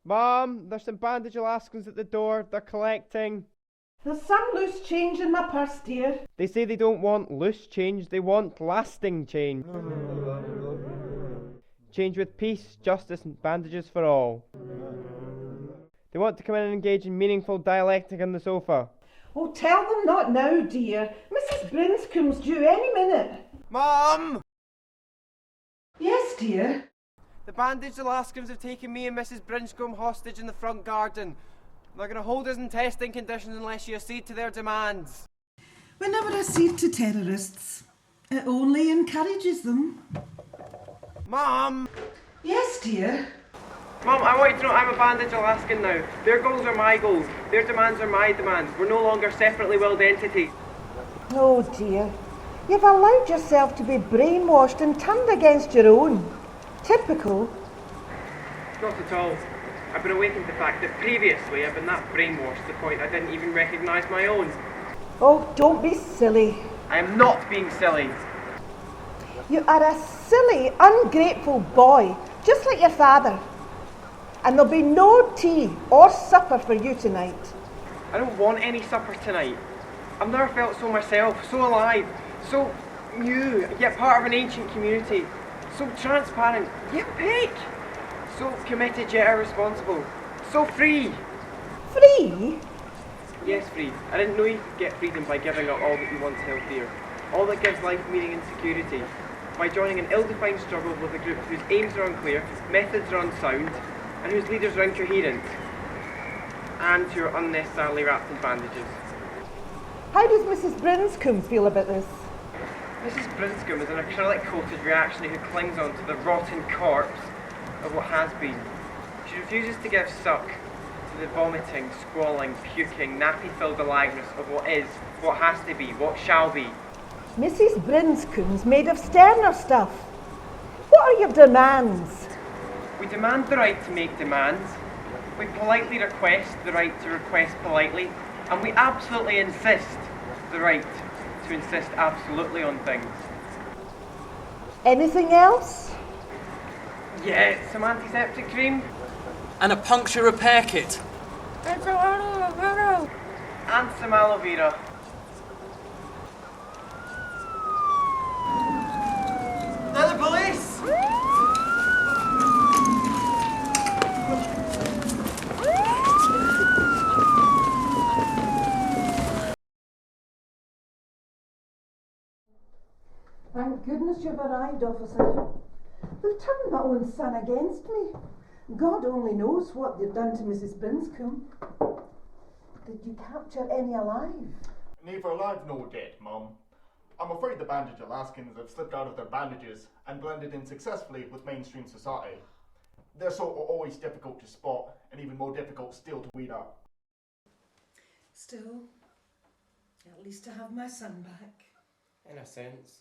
Mom, there's some Bandaged Alaskans at the door. They're collecting. There's some loose change in my purse, dear. They say they don't want loose change, they want lasting change. Change with peace, justice, and bandages for all. They want to come in and engage in meaningful dialectic on the sofa. Oh, tell them not now, dear. Mrs. Brinscombe's due any minute. Mom! Yes, dear. The Bandaged Alaskans have taken me and Mrs. Brinscombe hostage in the front garden. They're going to hold us in testing conditions unless you accede to their demands. We never accede to terrorists. It only encourages them. Mom! Yes, dear. Mom, I want you to know I'm a Bandaged Alaskan now. Their goals are my goals. Their demands are my demands. We're no longer separately willed entities. Oh, dear. You've allowed yourself to be brainwashed and turned against your own. Typical. Not at all. I've been awakened to the fact that previously I've been that brainwashed to the point I didn't even recognise my own. Oh, don't be silly. I am not being silly. You are a silly, ungrateful boy, just like your father. And there'll be no tea or supper for you tonight. I don't want any supper tonight. I've never felt so myself, so alive, so new, yet part of an ancient community. So transparent, yet opaque. So committed, yet irresponsible. So free. Free? Yes, free. I didn't know you could get freedom by giving up all that you once held dear. All that gives life meaning and security. By joining an ill-defined struggle with a group whose aims are unclear, methods are unsound, and whose leaders are incoherent. And who are unnecessarily wrapped in bandages. How does Mrs. Brinscombe feel about this? Mrs. Brinscombe is an acrylic-coated reactionary who clings on to the rotten corpse of what has been. She refuses to give suck to the vomiting, squalling, puking, nappy-filled aliveness of what is, what has to be, what shall be. Mrs. Brinscombe's made of sterner stuff. What are your demands? We demand the right to make demands. We politely request the right to request politely. And we absolutely insist the right to insist absolutely on things. Anything else? Yeah, some antiseptic cream. And a puncture repair kit. And some aloe vera. They're the police! Thank goodness you've arrived, officer. They've turned my own son against me. God only knows what they've done to Mrs. Brinscombe. Did you capture any alive? Neither alive nor dead, Mum. I'm afraid the Bandaged Alaskans have slipped out of their bandages and blended in successfully with mainstream society. They're sort of always difficult to spot and even more difficult still to weed out. Still, at least I have my son back. In a sense.